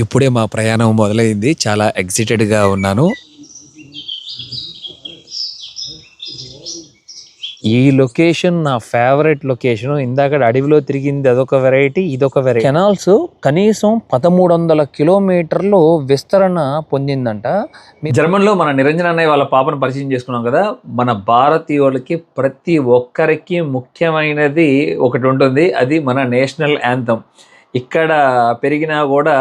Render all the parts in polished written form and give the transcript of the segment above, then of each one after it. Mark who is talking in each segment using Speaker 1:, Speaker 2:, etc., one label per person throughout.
Speaker 1: ఇప్పుడే మా ప్రయాణం మొదలైంది. చాలా ఎక్సైటెడ్‌గా ఉన్నాను. ఈ లొకేషన్ నా ఫేవరెట్ లొకేషన్. ఇందాక అడవిలో తిరిగింది అదొక వెరైటీ, ఇదొక వెరైటీ. కెనాల్స్ కనీసం 1300 కిలోమీటర్లు విస్తరణ పొందిందంట. జర్మన్లో మన నిరంజన్ అన్నయ్య వాళ్ళ పాపను పరిచయం చేసుకున్నాం కదా. మన భారతీయులకి ప్రతి ఒక్కరికి ముఖ్యమైనది ఒకటి ఉంటుంది. అది మన నేషనల్ యాంథమ్. ఇక్కడ పెరిగినా కూడా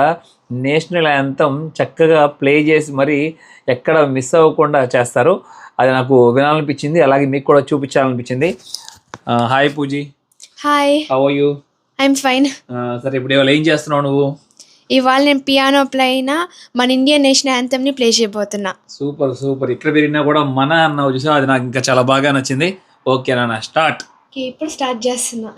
Speaker 1: నేషనల్ యాంథమ్ చక్కగా ప్లే చేసి మరి ఎక్కడ మిస్ అవ్వకుండా చేస్తారు. అది నాకు వినాలనిపించింది, అలాగే మీకు కూడా చూపించాలనిపించింది. Hi Pooji.
Speaker 2: Hi,
Speaker 1: how are you?
Speaker 2: I'm fine.
Speaker 1: సరే, ఇప్పుడు ఇవాళ ఏం చేస్తున్నావు నువ్వు?
Speaker 2: ఇవాళ నేను పియానో పైన మన ఇండియన్ నేషనల్ యాంథమ్ని ప్లే చేయబోతున్నా.
Speaker 1: Super super. ఇక్కడ పెరిగినా కూడా మన అన్నావు చూసా, అది నాకు ఇంకా చాలా బాగా నచ్చింది. ఓకే నాన్న, స్టార్ట్.
Speaker 2: ఇప్పుడు స్టార్ట్ చేస్తున్నా.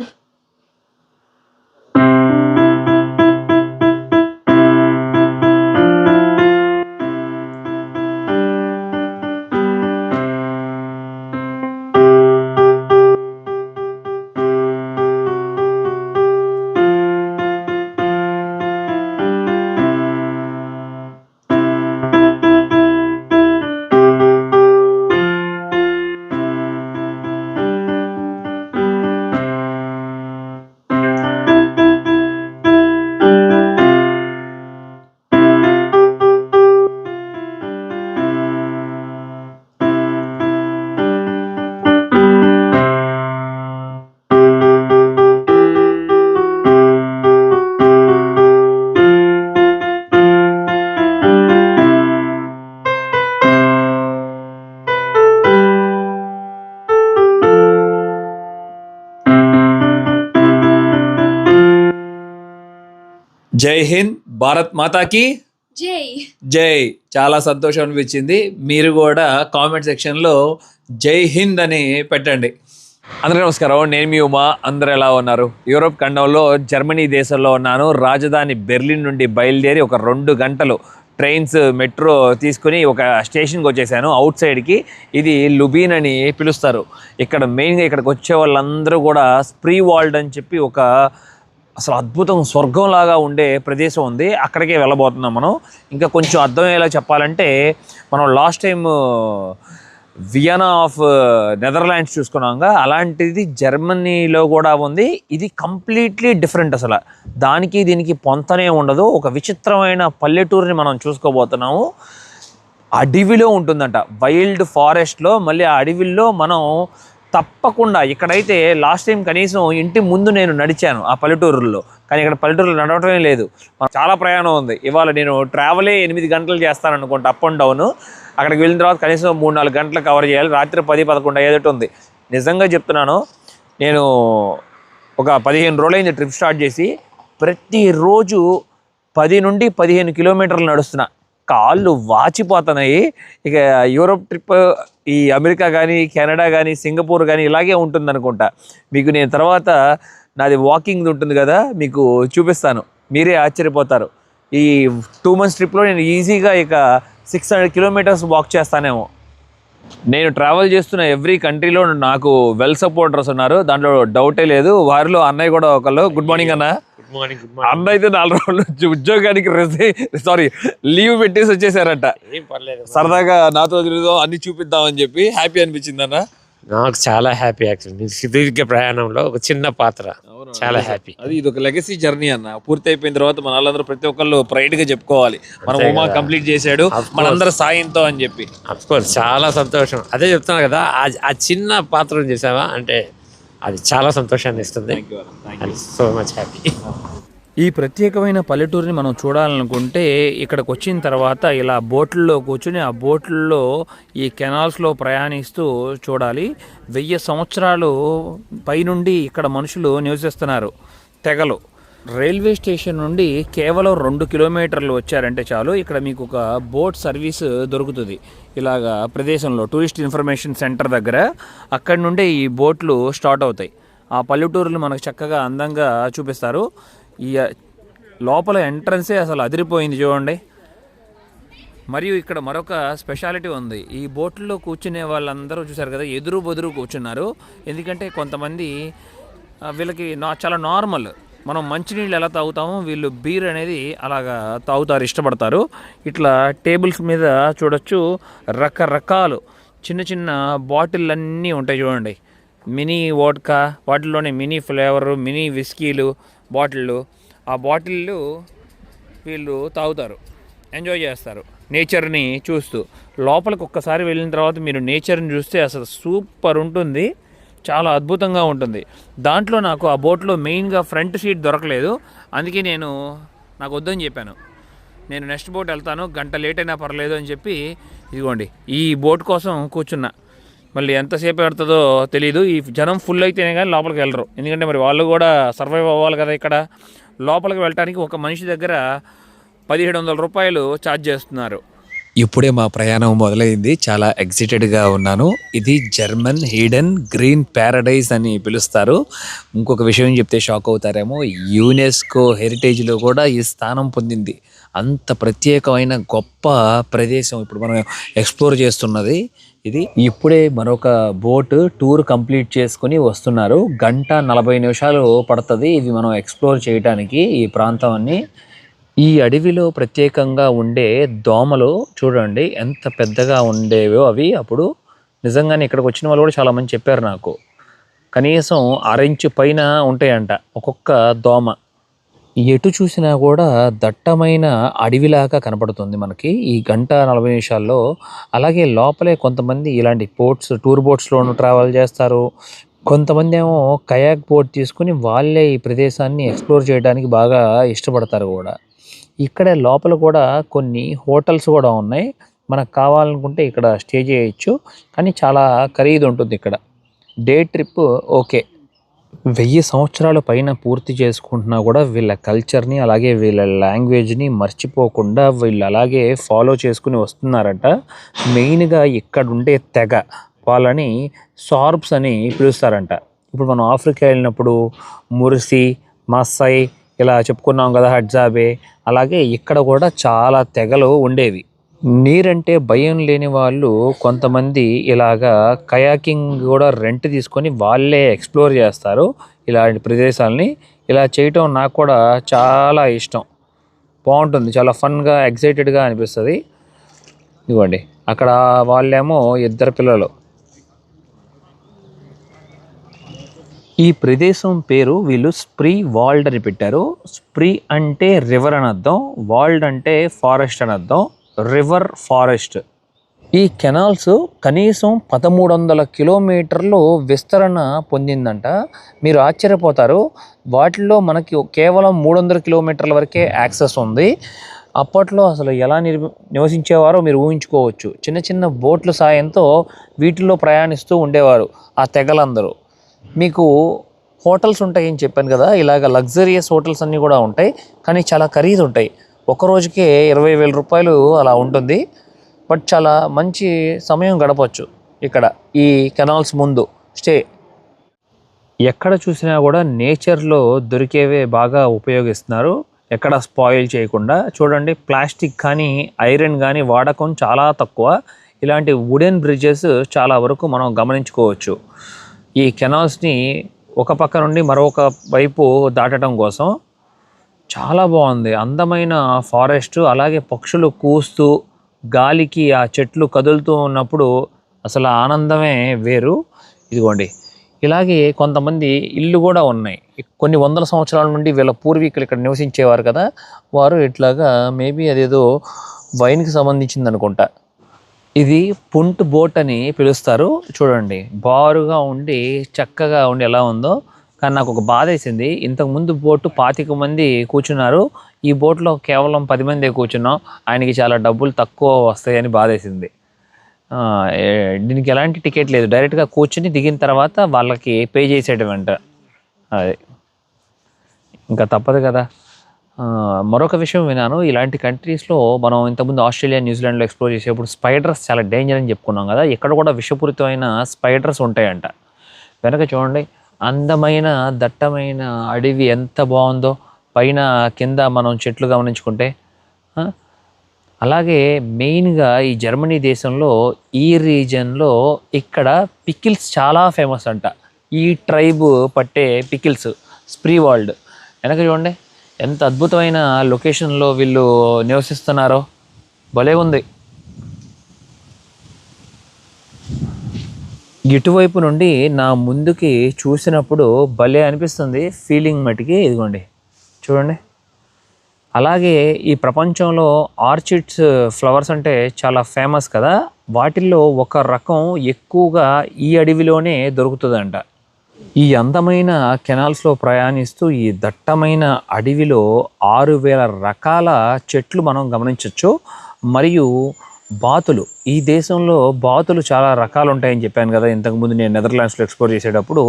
Speaker 1: జై హింద్, భారత్ మాతాకి
Speaker 2: జై.
Speaker 1: జై. చాలా సంతోషం అనిపించింది. మీరు కూడా కామెంట్ సెక్షన్లో జై హింద్ అని పెట్టండి. అందరికీ నమస్కారం, నేను మీ ఉమా. అందరూ ఎలా ఉన్నారు? యూరోప్ ఖండంలో జర్మనీ దేశంలో ఉన్నాను. రాజధాని బెర్లిన్ నుండి బయలుదేరి ఒక 2 గంటలు ట్రైన్స్ మెట్రో తీసుకుని ఒక స్టేషన్కి వచ్చేసాను, అవుట్ సైడ్కి. ఇది లుబీన్ అని పిలుస్తారు. ఇక్కడ మెయిన్గా ఇక్కడికి వచ్చే వాళ్ళందరూ కూడా స్ప్రీ వాల్డ్ అని చెప్పి ఒక అసలు అద్భుతం, స్వర్గంలాగా ఉండే ప్రదేశం ఉంది. అక్కడికే వెళ్ళబోతున్నాం మనం. ఇంకా కొంచెం అర్థమయ్యేలా చెప్పాలంటే, మనం లాస్ట్ టైం వియనా ఆఫ్ నెదర్లాండ్స్ చూసుకున్నాంగా, అలాంటిది జర్మనీలో కూడా ఉంది. ఇది కంప్లీట్లీ డిఫరెంట్. అసలు దానికి దీనికి పొంతనే ఉండదు. ఒక విచిత్రమైన పల్లెటూరుని మనం చూసుకోబోతున్నాము. అడవిలో ఉంటుందంట, వైల్డ్ ఫారెస్ట్లో. మళ్ళీ ఆ అడవిలో మనం తప్పకుండా, ఇక్కడైతే లాస్ట్ టైం కనీసం ఇంటి ముందు నేను నడిచాను ఆ పల్లెటూరులో, కానీ ఇక్కడ పల్లెటూరులో నడవటమే లేదు. చాలా ప్రయాణం ఉంది. ఇవాళ నేను ట్రావెలే 8 గంటలు చేస్తాను అనుకుంటా, అప్ అండ్ డౌన్. అక్కడికి వెళ్ళిన తర్వాత కనీసం 3-4 గంటలు కవర్ చేయాలి. రాత్రి 10-11 అయ్యేటట్టు ఉంది. నిజంగా చెప్తున్నాను, నేను ఒక 15 రోజులైంది ట్రిప్ స్టార్ట్ చేసి. ప్రతిరోజు 10 నుండి 15 కిలోమీటర్లు నడుస్తున్నా. కాళ్ళు వాచిపోతున్నాయి. ఇక యూరోప్ ట్రిప్, ఈ అమెరికా కానీ, కెనడా కానీ, సింగపూర్ కానీ ఇలాగే ఉంటుంది అనుకుంటా. మీకు నేను తర్వాత నాది వాకింగ్ ఉంటుంది కదా, మీకు చూపిస్తాను. మీరే ఆశ్చర్యపోతారు. ఈ 2 మంత్స్ ట్రిప్లో నేను ఈజీగా ఇక 600 కిలోమీటర్స్ వాక్ చేస్తానేమో. నేను ట్రావెల్ చేస్తున్న ఎవ్రీ కంట్రీలో నాకు వెల్ సపోర్టర్స్ ఉన్నారు, దాంట్లో డౌటే లేదు. వారిలో అన్నయ్య కూడా ఒకళ్ళు. గుడ్ మార్నింగ్ అన్న. అన్న అయితే 4 రోజులు ఉద్యోగానికి లీవ్ పెట్టేసి వచ్చేసారట. సరదాగా నాతో అన్ని చూపిద్దామని చెప్పి. హ్యాపీ అనిపించింది అన్న?
Speaker 3: నాకు చాలా హ్యాపీ. యాక్చువల్లీ సుదీర్ఘ ప్రయాణంలో ఒక చిన్న పాత్ర, చాలా హ్యాపీ.
Speaker 1: అది ఇది ఒక లెగసీ జర్నీ అన్న. పూర్తి అయిపోయిన తర్వాత మన వాళ్ళందరూ ప్రతి ఒక్కళ్ళు ప్రైడ్ గా చెప్పుకోవాలి, మనం ఉమా కంప్లీట్ చేశాడు మనందరూ సాయంతో అని చెప్పి.
Speaker 3: అఫ్కోర్స్ చాలా సంతోషం. అదే చెప్తున్నా కదా, ఆ చిన్న పాత్రను చేసావా అంటే అది చాలా సంతోషాన్ని ఇస్తుంది. So much happy.
Speaker 4: ఈ ప్రత్యేకమైన పల్లెటూరుని మనం చూడాలనుకుంటే ఇక్కడికి వచ్చిన తర్వాత ఇలా బోట్లలో కూర్చుని ఆ బోట్లలో ఈ కెనాల్స్లో ప్రయాణిస్తూ చూడాలి. 1000 సంవత్సరాలు పైనుండి ఇక్కడ మనుషులు నివసిస్తున్నారు, తెగలు. రైల్వే స్టేషన్ నుండి కేవలం 2 కిలోమీటర్లు వచ్చారంటే చాలు, ఇక్కడ మీకు ఒక బోట్ సర్వీస్ దొరుకుతుంది. ఇలాగా ప్రదేశంలో టూరిస్ట్ ఇన్ఫర్మేషన్ సెంటర్ దగ్గర, అక్కడి నుండే ఈ బోట్లు స్టార్ట్ అవుతాయి. ఆ పల్లెటూరులు మనకు చక్కగా అందంగా చూపిస్తారు. ఈ లోపల ఎంట్రన్సే అసలు అదిరిపోయింది చూడండి. మరియు ఇక్కడ మరొక స్పెషాలిటీ ఉంది. ఈ బోట్లో కూర్చునే వాళ్ళందరూ చూసారు కదా, ఎదురు బొదురు కూర్చున్నారు. ఎందుకంటే కొంతమంది వీళ్ళకి చాలా నార్మల్, మనం మంచినీళ్ళు ఎలా తాగుతామో వీళ్ళు బీర్ అనేది అలాగా తాగుతారు, ఇష్టపడతారు. ఇట్లా టేబుల్స్ మీద చూడొచ్చు రకరకాలు చిన్న చిన్న బాటిల్ అన్నీ ఉంటాయి చూడండి. మినీ వోడ్కా, వాటిల్లోనే మినీ ఫ్లేవరు, మినీ విస్కీలు బాటిళ్ళు. ఆ బాటిళ్ళు వీళ్ళు తాగుతారు, ఎంజాయ్ చేస్తారు నేచర్ని చూస్తూ. లోపలికి ఒక్కసారి వెళ్ళిన తర్వాత మీరు నేచర్ని చూస్తే అసలు సూపర్ ఉంటుంది, చాలా అద్భుతంగా ఉంటుంది. దాంట్లో నాకు ఆ బోట్లో మెయిన్గా ఫ్రంట్ సీట్ దొరకలేదు, అందుకే నాకు వద్దని చెప్పాను. నేను నెక్స్ట్ బోట్ వెళ్తాను, గంట లేట్ అయినా పర్లేదు అని చెప్పి ఇదిగోండి ఈ బోట్ కోసం కూర్చున్నా. మళ్ళీ ఎంతసేపు పెడుతుందో తెలీదు. ఈ జనం ఫుల్ అయితేనే కానీ లోపలికి వెళ్ళరు, ఎందుకంటే మరి వాళ్ళు కూడా సర్వైవ్ అవ్వాలి కదా. ఇక్కడ లోపలికి వెళ్ళటానికి ఒక మనిషి దగ్గర 1700 రూపాయలు ఛార్జ్ చేస్తున్నారు.
Speaker 1: ఇప్పుడే మా ప్రయాణం మొదలైంది, చాలా ఎక్సైటెడ్గా ఉన్నాను. ఇది జర్మన్ హిడెన్ గ్రీన్ ప్యారడైజ్ అని పిలుస్తారు. ఇంకొక విషయం చెప్తే షాక్ అవుతారేమో, యునెస్కో హెరిటేజ్లో కూడా ఈ స్థానం పొందింది. అంత ప్రత్యేకమైన గొప్ప ప్రదేశం ఇప్పుడు మనం ఎక్స్ప్లోర్ చేస్తున్నది ఇది. ఇప్పుడే మరొక బోట్ టూర్ కంప్లీట్ చేసుకుని వస్తున్నారు. 1:40 నిమిషాలు పడుతుంది ఇవి మనం ఎక్స్ప్లోర్ చేయడానికి ఈ ప్రాంతాన్ని. ఈ అడవిలో ప్రత్యేకంగా ఉండే దోమలు చూడండి ఎంత పెద్దగా ఉండేవో అవి. అప్పుడు నిజంగానే ఇక్కడికి వచ్చిన వాళ్ళు కూడా చాలామంది చెప్పారు నాకు, కనీసం 6 ఇంచు పైన ఉంటాయంట ఒక్కొక్క దోమ. ఎటు చూసినా కూడా దట్టమైన అడవిలాగా కనపడుతుంది మనకి ఈ 1:40 నిమిషాల్లో. అలాగే లోపలే కొంతమంది ఇలాంటి టూర్ బోట్స్లోనూ ట్రావెల్ చేస్తారు, కొంతమంది ఏమో కయాక్ బోట్ తీసుకుని వాళ్ళే ఈ ప్రదేశాన్ని ఎక్స్ప్లోర్ చేయడానికి బాగా ఇష్టపడతారు కూడా. ఇక్కడ లోపల కూడా కొన్ని హోటల్స్ కూడా ఉన్నాయి, మనకు కావాలనుకుంటే ఇక్కడ స్టే చేయొచ్చు, కానీ చాలా ఖరీదు ఉంటుంది ఇక్కడ. Day trip okay. 1000 సంవత్సరాల పైన పూర్తి చేసుకుంటున్నా కూడా వీళ్ళ కల్చర్ని అలాగే వీళ్ళ లాంగ్వేజ్ని మర్చిపోకుండా వీళ్ళు అలాగే ఫాలో చేసుకుని వస్తున్నారట. మెయిన్గా ఇక్కడ ఉండే తెగ వాళ్ళని సార్బ్స్ అని పిలుస్తారంట. ఇప్పుడు మనం ఆఫ్రికా వెళ్ళినప్పుడు ముర్సి, మస్సై ఇలా చెప్పుకున్నాం కదా, హడ్జాబే, అలాగే ఇక్కడ కూడా చాలా తెగలు ఉండేవి. నీరంటే భయం లేని వాళ్ళు కొంతమంది ఇలాగా కయాకింగ్ కూడా రెంట్ తీసుకొని వాళ్ళే ఎక్స్ప్లోర్ చేస్తారు ఇలాంటి ప్రదేశాలని. ఇలా చేయటం నాకు కూడా చాలా ఇష్టం, బాగుంటుంది, చాలా ఫన్గా ఎగ్జైటెడ్గా అనిపిస్తుంది. ఇవ్వండి అక్కడ వాళ్ళేమో 2 పిల్లలు. ఈ ప్రదేశం పేరు వీళ్ళు స్ప్రీ వాల్డ్ అని పెట్టారు. స్ప్రీ అంటే రివర్ అని అర్థం, వాల్డ్ అంటే ఫారెస్ట్ అని అర్థం, రివర్ ఫారెస్ట్. ఈ కెనాల్స్ కనీసం 1300 కిలోమీటర్లు విస్తరణ పొందిందంట. మీరు ఆశ్చర్యపోతారు, వాటిల్లో మనకి కేవలం 300 కిలోమీటర్ల వరకే యాక్సెస్ ఉంది. అప్పట్లో అసలు ఎలా నివసించేవారో మీరు ఊహించుకోవచ్చు. చిన్న చిన్న బోట్ల సాయంతో వీటిల్లో ప్రయాణిస్తూ ఉండేవారు ఆ తెగలందరూ. మీకు హోటల్స్ ఉంటాయని చెప్పాను కదా, ఇలాగ లగ్జరియస్ హోటల్స్ అన్నీ కూడా ఉంటాయి, కానీ చాలా ఖరీదు ఉంటాయి. ఒక రోజుకే 20,000 రూపాయలు అలా ఉంటుంది. బట్ చాలా మంచి సమయం గడపచ్చు ఇక్కడ ఈ కెనాల్స్ ముందు స్టే. ఎక్కడ చూసినా కూడా నేచర్లో దొరికేవే బాగా ఉపయోగిస్తున్నారు, ఎక్కడ స్పాయిల్ చేయకుండా. చూడండి ప్లాస్టిక్ కానీ ఐరన్ కానీ వాడకం చాలా తక్కువ. ఇలాంటి వుడెన్ బ్రిడ్జెస్ చాలా వరకు మనం గమనించుకోవచ్చు ఈ కెనాల్స్ని ఒక పక్క నుండి మరొక వైపు దాటడం కోసం. చాలా బాగుంది, అందమైన ఫారెస్ట్, అలాగే పక్షులు కూస్తూ గాలికి ఆ చెట్లు కదులుతూ ఉన్నప్పుడు అసలు ఆనందమే వేరు. ఇదిగోండి ఇలాగే కొంతమంది ఇల్లు కూడా ఉన్నాయి, కొన్ని వందల సంవత్సరాల నుండి వీళ్ళ పూర్వీకులు ఇక్కడ నివసించేవారు కదా, వారు ఇట్లాగా మేబీ అదేదో వైన్కి సంబంధించింది అనుకుంటా. ఇది పుంట్ బోట్ అని పిలుస్తారు. చూడండి బారుగా ఉండి చక్కగా ఉండి ఎలా ఉందో. కానీ నాకు ఒక బాధ వేసింది, ఇంతకుముందు బోటు 25 మంది కూర్చున్నారు, ఈ బోట్లో కేవలం 10 మందే కూర్చున్నాం, ఆయనకి చాలా డబ్బులు తక్కువ వస్తాయని బాధ వేసింది. దీనికి ఎలాంటి టికెట్ లేదు, డైరెక్ట్గా కూర్చుని దిగిన తర్వాత వాళ్ళకి పే చేసేయడం వెంట. అది ఇంకా తప్పదు కదా. మరొక విషయం విన్నాను, ఇలాంటి కంట్రీస్లో మనం ఇంతకుముందు ఆస్ట్రేలియా, న్యూజిలాండ్లో ఎక్స్ప్లోర్ చేసేప్పుడు స్పైడర్స్ చాలా డేంజర్ అని చెప్పుకున్నాం కదా, ఇక్కడ కూడా విషపూరితమైన స్పైడర్స్ ఉంటాయంట. వెనక చూడండి అందమైన దట్టమైన అడవి ఎంత బాగుందో, పైన కింద మనం చెట్లు గమనించుకుంటే. అలాగే మెయిన్గా ఈ జర్మనీ దేశంలో ఈ రీజన్లో ఇక్కడ పికిల్స్ చాలా ఫేమస్ అంట. ఈ ట్రైబ్ పట్టే పికిల్స్ స్ప్రీ వాల్డ్
Speaker 4: వెనక చూడండి ఎంత అద్భుతమైన లొకేషన్లో వీళ్ళు నివసిస్తున్నారో, భలే ఉంది. ఇటువైపు నుండి నా ముందుకి చూసినప్పుడు భలే అనిపిస్తుంది ఫీలింగ్ మటుకి. ఇదిగోండి చూడండి. అలాగే ఈ ప్రపంచంలో ఆర్చిడ్స్ ఫ్లవర్స్ అంటే చాలా ఫేమస్ కదా, వాటిల్లో ఒక రకం ఎక్కువగా ఈ అడవిలోనే దొరుకుతుందంట. ఈ అందమైన కెనాల్స్లో ప్రయాణిస్తూ ఈ దట్టమైన అడవిలో 6000 రకాల చెట్లు మనం గమనించవచ్చు. మరియు బాతులు, ఈ దేశంలో బాతులు చాలా రకాలు ఉంటాయని చెప్పాను కదా ఇంతకుముందు నేను నెదర్లాండ్స్లో ఎక్స్ప్లోర్ చేసేటప్పుడు.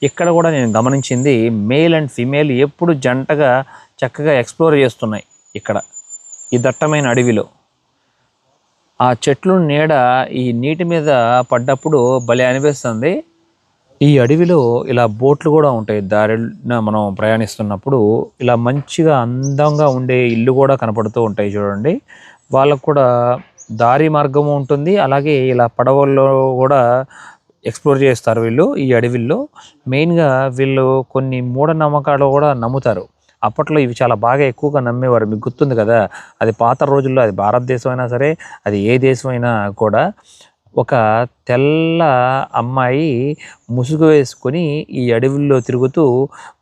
Speaker 4: ఇక్కడ కూడా నేను గమనించింది మేల్ అండ్ ఫీమేల్ ఎప్పుడు జంటగా చక్కగా ఎక్స్ప్లోర్ చేస్తున్నాయి ఇక్కడ ఈ దట్టమైన అడవిలో. ఆ చెట్లు నీడ ఈ నీటి మీద పడ్డప్పుడు భలే అనిపిస్తుంది. ఈ అడవిలో ఇలా బోట్లు కూడా ఉంటాయి. దారిన మనం ప్రయాణిస్తున్నప్పుడు ఇలా మంచిగా అందంగా ఉండే ఇల్లు కూడా కనపడుతూ ఉంటాయి చూడండి. వాళ్ళకు కూడా దారి మార్గం ఉంటుంది. అలాగే ఇలా పడవల్లో కూడా ఎక్స్ప్లోర్ చేస్తారు వీళ్ళు ఈ అడవిల్లో. మెయిన్గా వీళ్ళు కొన్ని మూఢనమ్మకాలు కూడా నమ్ముతారు. అప్పట్లో ఇవి చాలా బాగా ఎక్కువగా నమ్మేవారు. మీకు గుర్తుంది కదా, అది పాత రోజుల్లో, అది భారతదేశం అయినా సరే, అది ఏ దేశం అయినా కూడా, ఒక తెల్ల అమ్మాయి ముసుగు వేసుకొని ఈ అడవిల్లో తిరుగుతూ,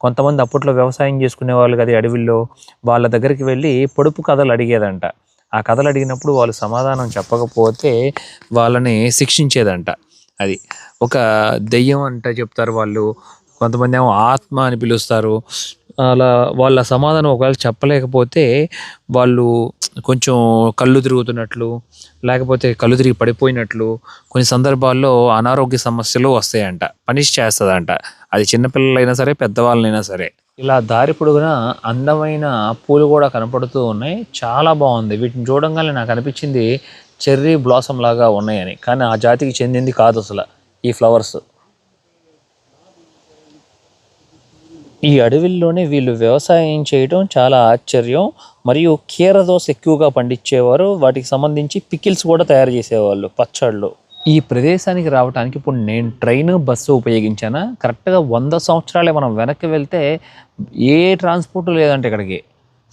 Speaker 4: కొంతమంది అప్పట్లో వ్యవసాయం చేసుకునే వాళ్ళు కదా అడవిల్లో, వాళ్ళ దగ్గరికి వెళ్ళి పొడుపు కథలు అడిగేదంట. ఆ కథలు అడిగినప్పుడు వాళ్ళు సమాధానం చెప్పకపోతే వాళ్ళని శిక్షించేదంట. అది ఒక దెయ్యం అంట చెప్తారు వాళ్ళు, కొంతమంది ఏమో ఆత్మ అని పిలుస్తారు. అలా వాళ్ళ సమాధానం ఒకవేళ చెప్పలేకపోతే వాళ్ళు కొంచెం కళ్ళు తిరుగుతున్నట్లు, లేకపోతే కళ్ళు తిరిగి పడిపోయినట్లు, కొన్ని సందర్భాల్లో అనారోగ్య సమస్యలు వస్తాయంట, పనిష్ చేస్తుందంట. అది చిన్నపిల్లలైనా సరే పెద్దవాళ్ళైనా సరే. ఇలా దారి పొడుగున అందమైన పూలు కూడా కనపడుతూ ఉన్నాయి. చాలా బాగుంది. వీటిని చూడంగానే నాకు అనిపించింది చెర్రీ బ్లాసమ్ లాగా ఉన్నాయని, కానీ ఆ జాతికి చెందింది కాదు అసలు ఈ ఫ్లవర్స్. ఈ అడవిల్లోనే వీళ్ళు వ్యవసాయం చేయడం చాలా ఆశ్చర్యం. మరియు కీరదోస ఎక్కువగా పండించేవారు. వాటికి సంబంధించి పికిల్స్ కూడా తయారు చేసేవాళ్ళు, పచ్చళ్ళు. ఈ ప్రదేశానికి రావడానికి ఇప్పుడు నేను ట్రైన్, బస్సు ఉపయోగించాను. కరెక్ట్గా 100 సంవత్సరాలే మనం వెనక్కి వెళ్తే ఏ ట్రాన్స్పోర్ట్ లేదంటే ఇక్కడికి.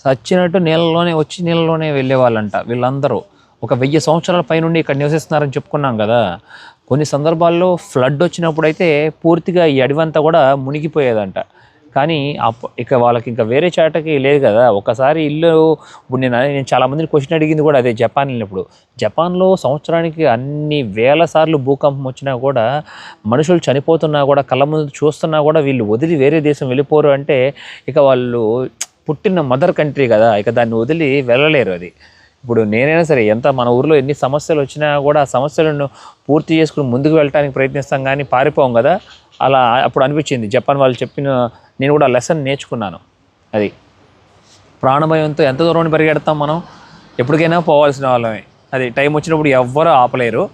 Speaker 4: సచ్చినట్టు నీళ్ళలోనే వచ్చి నీళ్ళలోనే వెళ్ళే వాళ్ళంట వీళ్ళందరూ. ఒక 1000 సంవత్సరాల పైనుండి ఇక్కడ నివసిస్తున్నారని చెప్పుకున్నాం కదా. కొన్ని సందర్భాల్లో ఫ్లడ్ వచ్చినప్పుడు అయితే పూర్తిగా ఈ అడవంతా కూడా మునిగిపోయేదంట. కానీ ఇక వాళ్ళకి ఇంకా వేరే చాటకి లేదు కదా. ఒకసారి ఇల్లు, ఇప్పుడు నేను చాలామందిని క్వశ్చన్ అడిగింది కూడా అదే జపాన్ వెళ్ళినప్పుడు. జపాన్లో సంవత్సరానికి అన్ని వేల సార్లు భూకంపం వచ్చినా కూడా, మనుషులు చనిపోతున్నా కూడా, కళ్ళ ముందు చూస్తున్నా కూడా వీళ్ళు వదిలి వేరే దేశం వెళ్ళిపోరు. అంటే ఇక వాళ్ళు పుట్టిన మదర్ కంట్రీ కదా, ఇక దాన్ని వదిలి వెళ్ళలేరు. అది ఇప్పుడు నేనైనా సరే ఎంత మన ఊర్లో ఎన్ని సమస్యలు వచ్చినా కూడా ఆ సమస్యలను పూర్తి చేసుకుని ముందుకు వెళ్ళడానికి ప్రయత్నిస్తాం, కానీ పారిపోం కదా. అలా అప్పుడు అనిపించింది జపాన్ వాళ్ళు చెప్పిన, నేను కూడా లెసన్ నేర్చుకున్నాను. అది ప్రాణభయంతో ఎంత దూరం పరిగెడతాం మనం, ఎప్పటికైనా పోవాల్సిన వాళ్ళమే. అది టైం వచ్చినప్పుడు ఎవ్వరూ ఆపలేరు.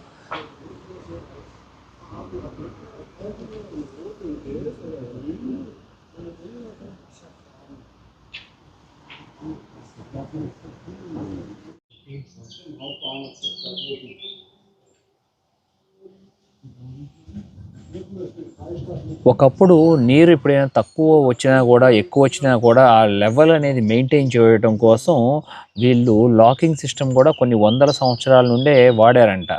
Speaker 4: ఒకప్పుడు నీరు ఎప్పుడైనా తక్కువ వచ్చినా కూడా, ఎక్కువ వచ్చినా కూడా ఆ లెవెల్ అనేది మెయింటైన్ చేయడం కోసం వీళ్ళు లాకింగ్ సిస్టమ్ కూడా కొన్ని వందల సంవత్సరాల నుండే వాడారంట.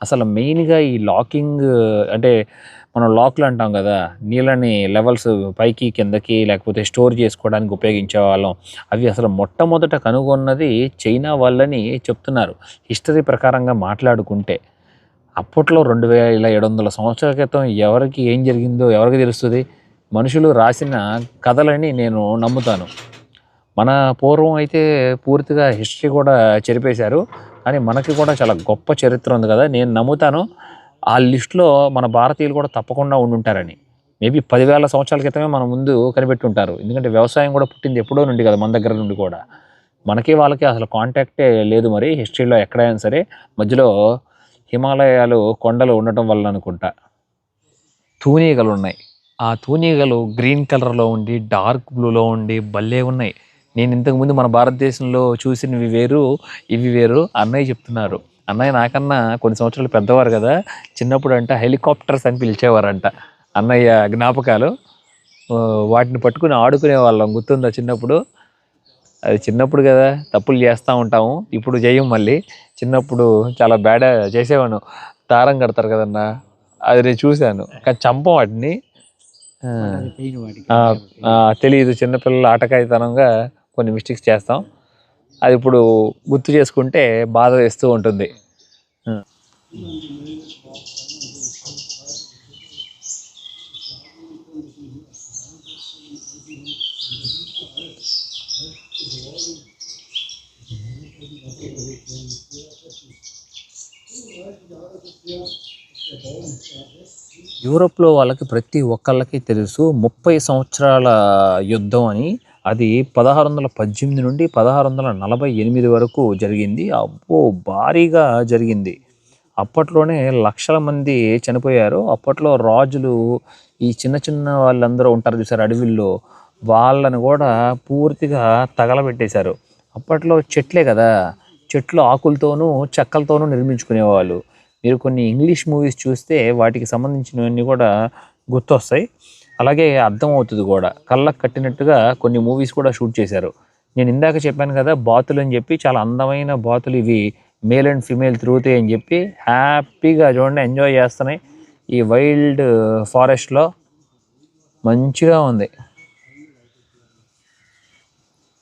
Speaker 4: అసలు మెయిన్గా ఈ లాకింగ్ అంటే మనం లాక్లు అంటాం కదా, నీళ్ళని లెవెల్స్ పైకి కిందకి లేకపోతే స్టోర్ చేసుకోవడానికి ఉపయోగించే వాళ్ళం. అవి అసలు మొట్టమొదట కనుగొన్నది చైనా వాళ్ళని చెప్తున్నారు హిస్టరీ ప్రకారంగా మాట్లాడుకుంటే. అప్పట్లో 2700 సంవత్సరాల క్రితం ఎవరికి ఏం జరిగిందో ఎవరికి తెలుస్తుంది? మనుషులు రాసిన కథలని నేను నమ్ముతాను. మన పూర్వం అయితే పూర్తిగా హిస్టరీ కూడా చెరిపేశారు, కానీ మనకి కూడా చాలా గొప్ప చరిత్ర ఉంది కదా. నేను నమ్ముతాను ఆ లిస్టులో మన భారతీయులు కూడా తప్పకుండా ఉండుంటారని. మేబీ 10,000 సంవత్సరాల క్రితమే మన ముందు కనిపెట్టుంటారు. ఎందుకంటే వ్యవసాయం కూడా పుట్టింది ఎప్పుడో నుండి కదా, మన దగ్గర నుండి కూడా. మనకి వాళ్ళకి అసలు కాంటాక్టే లేదు మరి హిస్టరీలో ఎక్కడైనా సరే. మధ్యలో హిమాలయాలు కొండలు ఉండటం వల్ల అనుకుంటా. తూనీగలు ఉన్నాయి. ఆ తూనీగలు గ్రీన్ కలర్లో ఉండి డార్క్ బ్లూలో ఉండి భలే ఉన్నాయి. నేను ఇంతకుముందు మన భారతదేశంలో చూసినవి వేరు, ఇవి వేరు. అన్నయ్య చెప్తున్నారు. అన్నయ్య నాకన్నా కొన్ని సంవత్సరాలు పెద్దవారు కదా, చిన్నప్పుడు అంట హెలికాప్టర్స్ అని పిలిచేవారంట. అన్నయ్య జ్ఞాపకాలు
Speaker 1: వాటిని పట్టుకుని ఆడుకునే వాళ్ళం, గుర్తుందా చిన్నప్పుడు? అది చిన్నప్పుడు కదా, తప్పులు చేస్తూ ఉంటాము, ఇప్పుడు చేయం మళ్ళీ. చిన్నప్పుడు చాలా బ్యాడ్ చేసేవాను. దారం కడతారు కదన్నా, అది నేను చూశాను, కానీ చంపం వాటిని. తెలియదు, చిన్నపిల్లలు ఆటకాయితనంగా కొన్ని మిస్టేక్స్ చేస్తాం. అది ఇప్పుడు గుర్తు చేసుకుంటే బాధ వేస్తూ ఉంటుంది. యూరోప్లో వాళ్ళకి ప్రతి ఒక్కళ్ళకి తెలుసు 30 సంవత్సరాల యుద్ధం అని. అది 1618 నుండి 1648 వరకు జరిగింది. అబ్బో, భారీగా జరిగింది. అప్పట్లోనే లక్షల మంది చనిపోయారు. అప్పట్లో రాజులు, ఈ చిన్న చిన్న వాళ్ళందరూ ఉంటారు చూసారు అడవిల్లో, వాళ్ళని కూడా పూర్తిగా తగలబెట్టేశారు. అప్పట్లో చెట్లే కదా, చెట్లు ఆకులతోనూ చెక్కలతోనూ నిర్మించుకునేవాళ్ళు. మీరు కొన్ని ఇంగ్లీష్ మూవీస్ చూస్తే వాటికి సంబంధించినవన్నీ కూడా గుర్తొస్తాయి, అలాగే అర్థమవుతుంది కూడా. కళ్ళకు కట్టినట్టుగా కొన్ని మూవీస్ కూడా షూట్ చేశారు. నేను ఇందాక చెప్పాను కదా బాతులు అని చెప్పి, చాలా అందమైన బాతులు ఇవి, మేల్ అండ్ ఫీమేల్ తిరుగుతాయి అని చెప్పి. హ్యాపీగా చూడండి, ఎంజాయ్ చేస్తున్నాయి ఈ వైల్డ్ ఫారెస్ట్లో. మంచిగా ఉంది.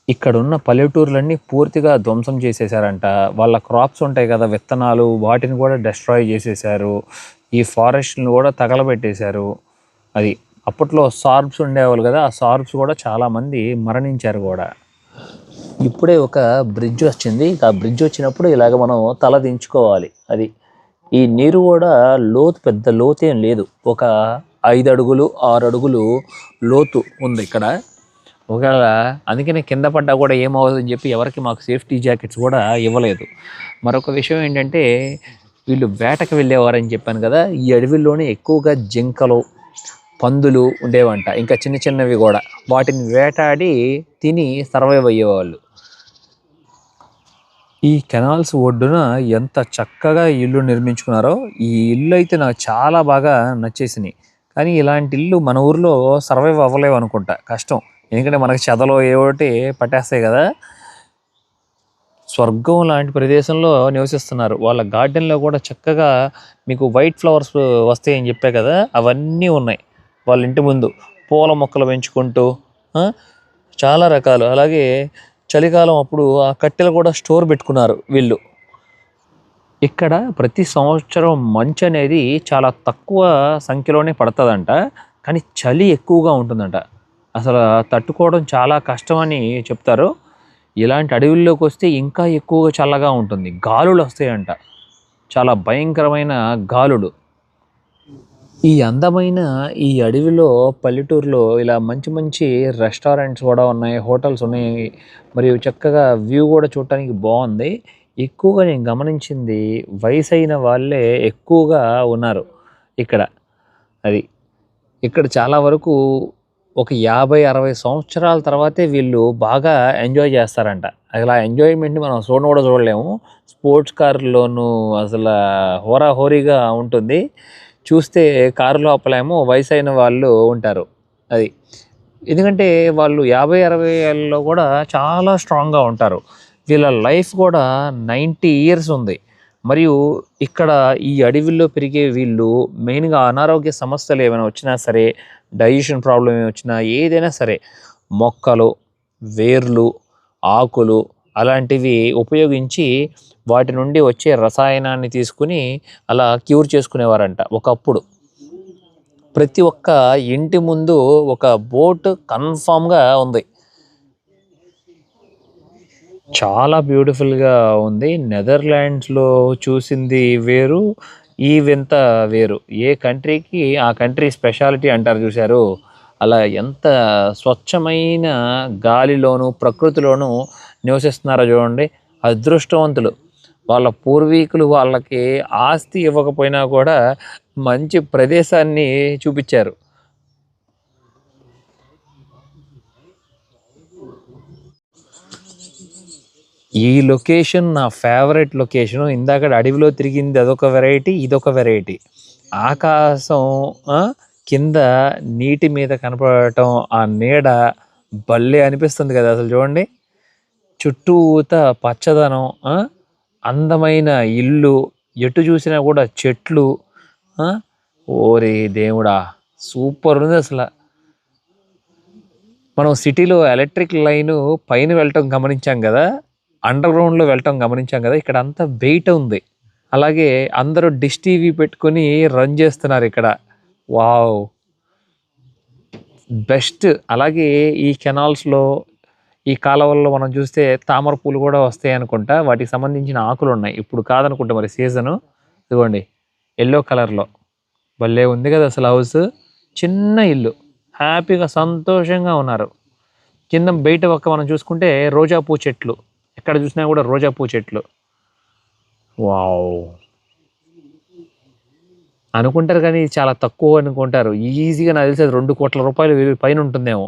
Speaker 1: ఇక్కడ ఉన్న పల్లెటూర్లన్నీ పూర్తిగా ధ్వంసం చేసేసారంట. వాళ్ళ క్రాప్స్ ఉంటాయి కదా, విత్తనాలు, వాటిని కూడా డెస్ట్రాయ్ చేసేసారు. ఈ ఫారెస్ట్ని కూడా తగలబెట్టేశారు. అది అప్పట్లో సార్బ్స్ ఉండేవాళ్ళు కదా, ఆ సార్బ్స్ కూడా చాలామంది మరణించారు కూడా. ఇప్పుడే ఒక బ్రిడ్జ్ వచ్చింది. ఆ బ్రిడ్జ్ వచ్చినప్పుడు ఇలాగ మనం తల దించుకోవాలి. అది ఈ నీరు కూడా లోతు, పెద్ద లోతేం లేదు, ఒక 5 అడుగులు 6 అడుగులు లోతు ఉంది ఇక్కడ. ఒకవేళ అందుకనే కింద పడ్డా కూడా ఏమవుతుందని చెప్పి ఎవరికి మాకు సేఫ్టీ జాకెట్స్ కూడా ఇవ్వలేదు. మరొక విషయం ఏంటంటే, వీళ్ళు వేటకు వెళ్ళేవారని చెప్పాను కదా, ఈ అడవిలోనే ఎక్కువగా జింకలు, పందులు ఉండేవంట, ఇంకా చిన్న చిన్నవి కూడా. వాటిని వేటాడి తిని సర్వైవ్ అయ్యేవాళ్ళు. ఈ కెనాల్స్ ఒడ్డున ఎంత చక్కగా ఇల్లు నిర్మించుకున్నారో. ఈ ఇల్లు అయితే నాకు చాలా బాగా నచ్చేసినాయి. కానీ ఇలాంటి ఇల్లు మన ఊర్లో సర్వైవ్ అవ్వలేవు అనుకుంటా, కష్టం. ఎందుకంటే మనకి చెదలో ఏవోటి పట్టేస్తాయి కదా. స్వర్గం లాంటి ప్రదేశంలో నివసిస్తున్నారు. వాళ్ళ గార్డెన్లో కూడా చక్కగా మీకు వైట్ ఫ్లవర్స్ వస్తాయని చెప్పే కదా, అవన్నీ ఉన్నాయి వాళ్ళ ఇంటి ముందు. పూల మొక్కలు పెంచుకుంటూ చాలా రకాలు. అలాగే చలికాలం అప్పుడు ఆ కట్టెలు కూడా స్టోర్ పెట్టుకున్నారు వీళ్ళు. ఇక్కడ ప్రతి సంవత్సరం మంచు అనేది చాలా తక్కువ సంఖ్యలోనే పడుతుందంట, కానీ చలి ఎక్కువగా ఉంటుందంట. అసలు తట్టుకోవడం చాలా కష్టమని చెప్తారు. ఇలాంటి అడవుల్లోకి వస్తే ఇంకా ఎక్కువగా చల్లగా ఉంటుంది. గాలులు వస్తాయంట, చాలా భయంకరమైన గాలులు. ఈ అందమైన ఈ అడవిలో, పల్లెటూరులో ఇలా మంచి మంచి రెస్టారెంట్స్ కూడా ఉన్నాయి, హోటల్స్ ఉన్నాయి, మరియు చక్కగా వ్యూ కూడా చూడటానికి బాగుంది. ఎక్కువగా నేను గమనించింది వయసైన వాళ్ళే ఎక్కువగా ఉన్నారు ఇక్కడ. అది ఇక్కడ చాలా వరకు ఒక 50-60 సంవత్సరాల తర్వాతే వీళ్ళు బాగా ఎంజాయ్ చేస్తారంట. అలా ఎంజాయ్మెంట్ని మనం కూడా చూడలేము. స్పోర్ట్స్ కార్లోనూ అసలు హోరాహోరీగా ఉంటుంది. చూస్తే కారు లోపలేమో వయసైన వాళ్ళు ఉంటారు. అది ఎందుకంటే వాళ్ళు 50-60 ఏళ్ళలో కూడా చాలా స్ట్రాంగ్గా ఉంటారు. వీళ్ళ లైఫ్ కూడా 90 ఇయర్స్ ఉంది. మరియు ఇక్కడ ఈ అడవిలో పెరిగే వీళ్ళు మెయిన్గా అనారోగ్య సమస్యలు ఏమైనా వచ్చినా సరే, డైజెషన్ ప్రాబ్లం ఏమైనా వచ్చినా, ఏదైనా సరే మొక్కలు, వేర్లు, ఆకులు అలాంటివి ఉపయోగించి వాటి నుండి వచ్చే రసాయనాన్ని తీసుకుని అలా క్యూర్ చేసుకునేవారంట ఒకప్పుడు. ప్రతి ఒక్క ఇంటి ముందు ఒక బోట్ కన్ఫామ్గా ఉంది. చాలా బ్యూటిఫుల్గా ఉంది. నెదర్లాండ్స్లో చూసింది వేరు, ఈ వింత వేరు. ఏ కంట్రీకి ఆ కంట్రీ స్పెషాలిటీ అంటారు చూశారు. అలా ఎంత స్వచ్ఛమైన గాలిలోను, ప్రకృతిలోనూ నివసిస్తున్నారో చూడండి. అదృష్టవంతులు. వాళ్ళ పూర్వీకులు వాళ్ళకి ఆస్తి ఇవ్వకపోయినా కూడా మంచి ప్రదేశాన్ని చూపించారు. ఈ లొకేషన్ నా ఫేవరెట్ లొకేషను. ఇందాక అడవిలో తిరిగింది అదొక వెరైటీ, ఇదొక వెరైటీ. ఆకాశం కింద నీటి మీద కనపడటం ఆ నీడ భలే అనిపిస్తుంది కదా అసలు చూడండి. చుట్టూత పచ్చదనం, అందమైన ఇల్లు, ఎటు చూసినా కూడా చెట్లు. ఆ, ఓరి దేవుడా, సూపర్ ఉంది అసలు. మనం సిటీలో ఎలక్ట్రిక్ లైన్ పైన వెళ్ళటం గమనించాం కదా, అండర్ గ్రౌండ్లో వెళ్ళటం గమనించాం కదా, ఇక్కడ అంతా బయట ఉంది. అలాగే అందరూ డిష్ టీవీ పెట్టుకొని రన్ చేస్తున్నారు ఇక్కడ. Wow, best. అలాగే ఈ కెనాల్స్లో, ఈ కాలువల్లో మనం చూస్తే తామర పూలు కూడా వస్తాయి అనుకుంటా. వాటికి సంబంధించిన ఆకులు ఉన్నాయి. ఇప్పుడు కాదనుకుంటా మరి సీజను. ఇదిగోండి ఎల్లో కలర్లో భలే ఉంది కదా అసలు హౌస్. చిన్న ఇల్లు, హ్యాపీగా సంతోషంగా ఉన్నారు. కింద బయట పక్క మనం చూసుకుంటే రోజా పూ చెట్లు, ఎక్కడ చూసినా కూడా రోజా పూ చెట్లు. వావ్, అనుకుంటారు కానీ ఇది చాలా తక్కువ అనుకుంటారు. ఈజీగా నాకు తెలిసి 2 కోట్ల రూపాయలు పైన ఉంటుందేమో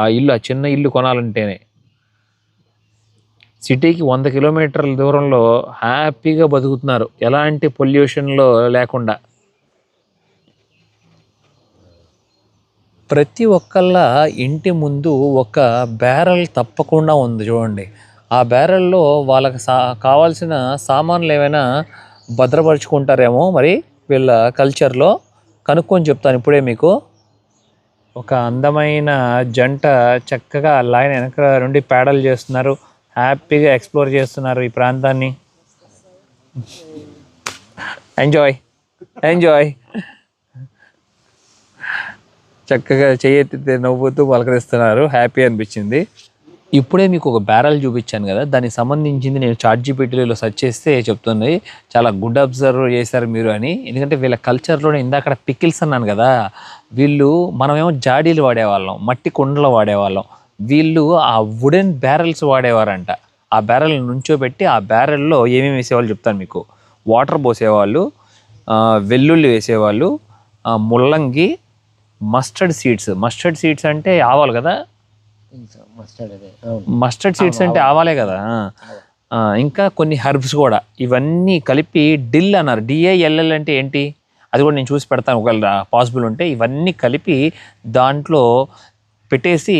Speaker 1: ఆ ఇల్లు, ఆ చిన్న ఇల్లు కొనాలంటేనే. సిటీకి 100 కిలోమీటర్ల దూరంలో హ్యాపీగా బతుకుతున్నారు, ఎలాంటి పొల్యూషన్లో లేకుండా. ప్రతి ఒక్కళ్ళ ఇంటి ముందు ఒక బ్యారెల్ తప్పకుండా ఉంది చూడండి. ఆ బ్యారెల్లో వాళ్ళకి కావాల్సిన సామాన్లు ఏమైనా భద్రపరుచుకుంటారేమో మరి వీళ్ళ కల్చర్లో. కనుక్కొని చెప్తాను ఇప్పుడే మీకు. ఒక అందమైన జంట చక్కగా లైన్ వెనక నుండి ప్యాడల్ చేస్తున్నారు, హ్యాపీగా ఎక్స్ప్లోర్ చేస్తున్నారు ఈ ప్రాంతాన్ని. Enjoy enjoy. చక్కగా చేయెత్తితే నవ్వుతూ పలకరిస్తున్నారు, హ్యాపీ అనిపించింది. ఇప్పుడే మీకు ఒక బ్యారల్ చూపించాను కదా, దానికి సంబంధించింది నేను ChatGPTలో సెర్చ్ చేస్తే చెప్తుంది. చాలా గుడ్ అబ్జర్వ్ చేశారు మీరు అని. ఎందుకంటే వీళ్ళ కల్చర్లోనే ఇందాక పికిల్స్ అన్నాను కదా, వీళ్ళు మనమేమో జాడీలు వాడేవాళ్ళం, మట్టి కుండలు వాడేవాళ్ళం. వీళ్ళు ఆ వుడెన్ బ్యారల్స్ వాడేవారంట. ఆ బ్యారల్ నుంచోబెట్టి ఆ బ్యారల్లో ఏమేమి వేసేవాళ్ళు చెప్తాను మీకు. వాటర్ పోసేవాళ్ళు, వెల్లుల్లి వేసేవాళ్ళు, ముల్లంగి, మస్టర్డ్ సీడ్స్ అంటే ఆవాలు కదా, మస్టర్డ్ సీడ్స్ అంటే ఆవాలే కదా. ఇంకా కొన్ని హెర్బ్స్ కూడా, ఇవన్నీ కలిపి డిల్ అన్నారు. DILL అంటే ఏంటి అది కూడా నేను చూసి పెడతాను ఒకవేళ పాసిబుల్ ఉంటే. ఇవన్నీ కలిపి దాంట్లో పెట్టేసి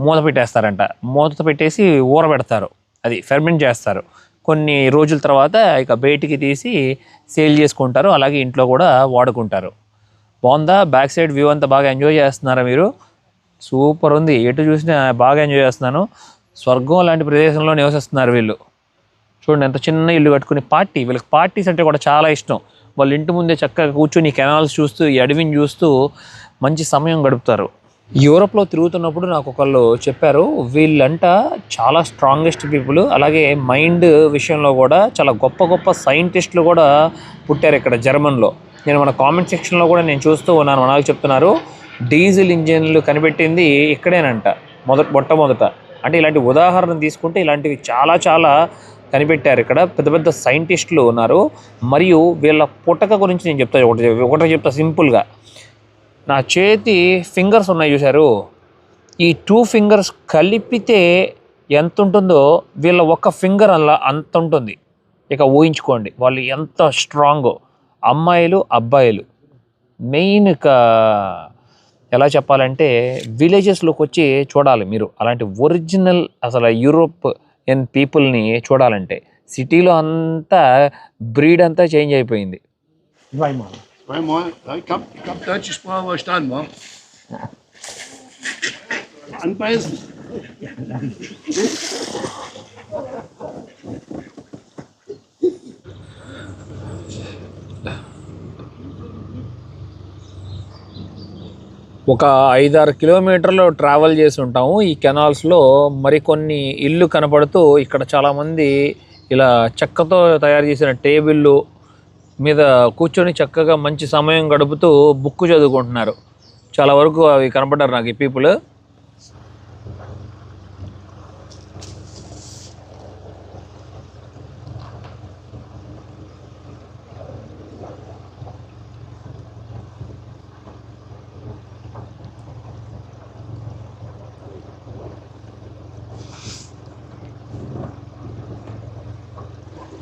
Speaker 1: మూత పెట్టేస్తారంట. మూత పెట్టేసి ఊరబెడతారు, అది ఫెర్మెంట్ చేస్తారు. కొన్ని రోజుల తర్వాత ఇక బయటికి తీసి సేల్ చేసుకుంటారు, అలాగే ఇంట్లో కూడా వాడుకుంటారు. బాగుందా? బ్యాక్ సైడ్ వ్యూ అంతా బాగా ఎంజాయ్ చేస్తున్నారా మీరు? సూపర్ ఉంది, ఎటు చూసినా బాగా ఎంజాయ్ చేస్తున్నాను. స్వర్గం లాంటి ప్రదేశంలో నివసిస్తున్నారు వీళ్ళు. చూడండి ఎంత చిన్న ఇల్లు కట్టుకుని. వీళ్ళకి పార్టీస్ అంటే కూడా చాలా ఇష్టం. వాళ్ళ ఇంటి ముందే చక్కగా కూర్చొని కెనాల్స్ చూస్తూ, ఈ అడవిని చూస్తూ మంచి సమయం గడుపుతారు. యూరోప్లో తిరుగుతున్నప్పుడు నాకు ఒకళ్ళు చెప్పారు, వీళ్ళంట చాలా స్ట్రాంగెస్ట్ పీపుల్, అలాగే మైండ్ విషయంలో కూడా చాలా గొప్ప గొప్ప సైంటిస్టులు కూడా పుట్టారు ఇక్కడ జర్మన్లో. నేను మన కామెంట్ సెక్షన్లో కూడా నేను చూస్తూ ఉన్నాను, మన వాళ్ళు చెప్తున్నారు డీజిల్ ఇంజిన్లు కనిపెట్టింది ఇక్కడేనంట మొట్టమొదట. అంటే ఇలాంటి ఉదాహరణ తీసుకుంటే ఇలాంటివి చాలా చాలా కనిపెట్టారు ఇక్కడ. పెద్ద పెద్ద సైంటిస్టులు ఉన్నారు. మరియు వీళ్ళ పుట్టక గురించి నేను చెప్తాను, ఒకటి చెప్తా సింపుల్గా. నా చేతి ఫింగర్స్ ఉన్నాయి చూశారు, ఈ 2 ఫింగర్స్ కలిపితే ఎంత ఉంటుందో వీళ్ళ ఒక్క ఫింగర్ అలా అంత ఉంటుంది. ఇక ఊహించుకోండి వాళ్ళు ఎంత స్ట్రాంగో. అమ్మాయిలు అబ్బాయిలు మెయిన్ ఎలా చెప్పాలంటే విలేజెస్లోకి వచ్చి చూడాలి మీరు అలాంటి ఒరిజినల్ అసలు యూరోపియన్ పీపుల్ని చూడాలంటే. సిటీలో అంతా బ్రీడ్ అంతా చేంజ్ అయిపోయింది.
Speaker 5: Ich hab deutsche Sprache verstanden, wa? Anbeißen.
Speaker 1: ఒక 5-6 కిలోమీటర్లు ట్రావెల్ చేసి ఉంటాము ఈ కెనాల్స్లో. మరికొన్ని ఇల్లు కనపడుతూ ఇక్కడ చాలామంది ఇలా చెక్కతో తయారు చేసిన టేబుళ్ళు మీద కూర్చొని చక్కగా మంచి సమయం గడుపుతూ బుక్ చదువుకుంటున్నారు. చాలా వరకు అవి కనపడ్డారు నాకు ఈ పీపుల్.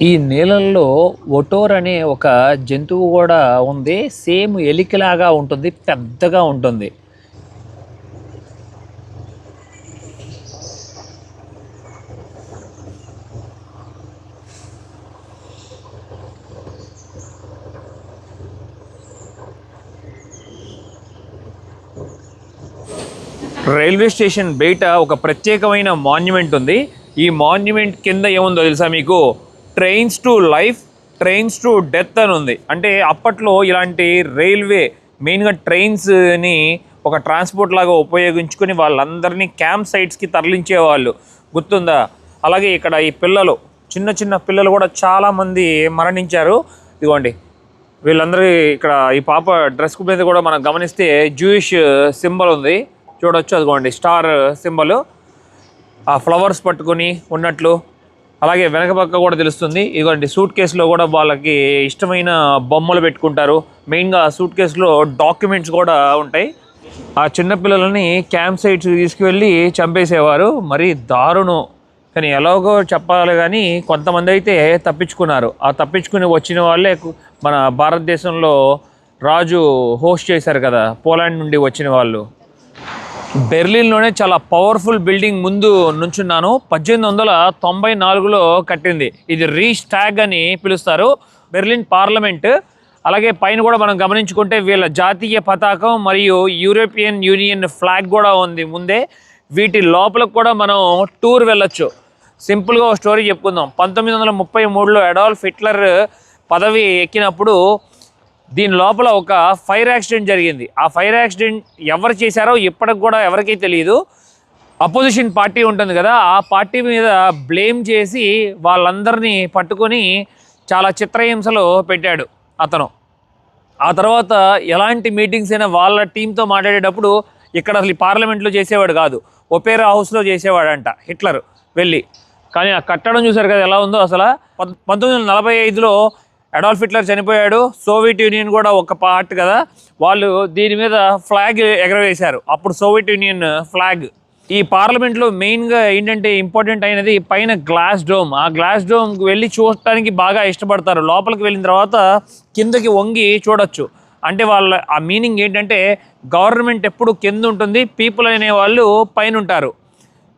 Speaker 1: ఈ నీళ్ళల్లో ఒటోర్ అనే ఒక జంతువు కూడా ఉంది. సేమ్ ఎలికలాగా ఉంటుంది, పెద్దగా ఉంటుంది. రైల్వే స్టేషన్ బయట ఒక ప్రత్యేకమైన మాన్యుమెంట్ ఉంది. ఈ మాన్యుమెంట్ కింద ఏముందో తెలుసా మీకు? Trains to life, trains to death అని ఉంది. అంటే అప్పట్లో ఇలాంటి రైల్వే మెయిన్గా ట్రైన్స్ని ఒక ట్రాన్స్పోర్ట్ లాగా ఉపయోగించుకొని వాళ్ళందరినీ క్యాంప్ సైట్స్కి తరలించేవాళ్ళు, గుర్తుందా? అలాగే ఇక్కడ ఈ పిల్లలు, చిన్న చిన్న పిల్లలు కూడా చాలామంది మరణించారు. ఇదిగోండి వీళ్ళందరూ ఇక్కడ ఈ పాప డ్రెస్ మీద కూడా మనం గమనిస్తే జూయిష్ సింబల్ ఉంది, చూడొచ్చు. అదిగోండి స్టార్ సింబల్, ఆ ఫ్లవర్స్ పట్టుకొని ఉన్నట్లు. అలాగే వెనక పక్క కూడా తెలుస్తుంది. ఇదిగోండి సూట్ కేసులో కూడా వాళ్ళకి ఇష్టమైన బొమ్మలు పెట్టుకుంటారు. మెయిన్గా సూట్ కేసులో డాక్యుమెంట్స్ కూడా ఉంటాయి. ఆ చిన్నపిల్లలని క్యాంప్ సైట్స్ తీసుకువెళ్ళి చంపేసేవారు. మరి దారుణం. కానీ ఎలాగో చెప్పాలి కానీ కొంతమంది అయితే తప్పించుకున్నారు. ఆ తప్పించుకుని వచ్చిన వాళ్ళే మన భారతదేశంలో రాజు హోస్ట్ చేశారు కదా, పోలాండ్ నుండి వచ్చిన వాళ్ళు. బెర్లిన్లోనే చాలా పవర్ఫుల్ బిల్డింగ్ ముందు నుంచున్నాను. 1894లో కట్టింది. ఇది రీస్టాగ్ అని పిలుస్తారు, బెర్లిన్ పార్లమెంట్. అలాగే పైన కూడా మనం గమనించుకుంటే వీళ్ళ జాతీయ పతాకం మరియు యూరోపియన్ యూనియన్ ఫ్లాగ్ కూడా ఉంది ముందే. వీటి లోపలకు కూడా మనం టూర్ వెళ్ళొచ్చు. సింపుల్గా ఒక స్టోరీ చెప్పుకుందాం. 1933లో అడాల్ఫ్ హిట్లర్ పదవి ఎక్కినప్పుడు దీని లోపల ఒక ఫైర్ యాక్సిడెంట్ జరిగింది. ఆ ఫైర్ యాక్సిడెంట్ ఎవరు చేశారో ఇప్పటికి కూడా ఎవరికీ తెలియదు. అపోజిషన్ పార్టీ ఉంటుంది కదా, ఆ పార్టీ మీద బ్లేమ్ చేసి వాళ్ళందరినీ పట్టుకొని చాలా చిత్రహింసలు పెట్టాడు అతను. ఆ తర్వాత ఎలాంటి మీటింగ్స్ అయినా వాళ్ళ టీంతో మాట్లాడేటప్పుడు ఇక్కడ అసలు పార్లమెంట్లో చేసేవాడు కాదు, ఒపేరా హౌస్లో చేసేవాడంట హిట్లర్ వెళ్ళి. కానీ ఆ కట్టడం చూశారు కదా ఎలా ఉందో అసలు. 1945లో అడాల్ఫ్ హిట్లర్ చనిపోయాడు. సోవియట్ యూనియన్ కూడా ఒక పార్ట్ కదా, వాళ్ళు దీని మీద ఫ్లాగ్ ఎగరవేశారు. అప్పుడు సోవియట్ యూనియన్ ఫ్లాగ్. ఈ పార్లమెంట్లో మెయిన్గా ఏంటంటే ఇంపార్టెంట్ అయినది పైన గ్లాస్ డోమ్. ఆ గ్లాస్ డోమ్కి వెళ్ళి చూడటానికి బాగా ఇష్టపడతారు. లోపలికి వెళ్ళిన తర్వాత కిందకి వంగి చూడొచ్చు. అంటే వాళ్ళ ఆ మీనింగ్ ఏంటంటే గవర్నమెంట్ ఎప్పుడు కింద ఉంటుంది, పీపుల్ అనే వాళ్ళు పైన ఉంటారు.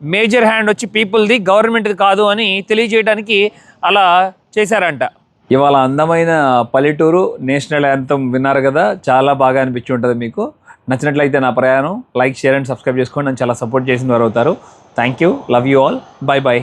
Speaker 1: మేజర్ హ్యాండ్ వచ్చి పీపుల్ది, గవర్నమెంట్ది కాదు అని తెలియజేయడానికి అలా చేశారంట. ఇవాళ అందమైన పల్లెటూరు నేషనల్ యాంథమ్ విన్నారు కదా, చాలా బాగా అనిపించి ఉంటుంది మీకు. నచ్చినట్లయితే నా ప్రయాణం లైక్, షేర్ అండ్ సబ్స్క్రైబ్ చేసుకోండి. నన్ను చాలా సపోర్ట్ చేసిన వారు అవుతారు. Thank you, love you all, bye bye.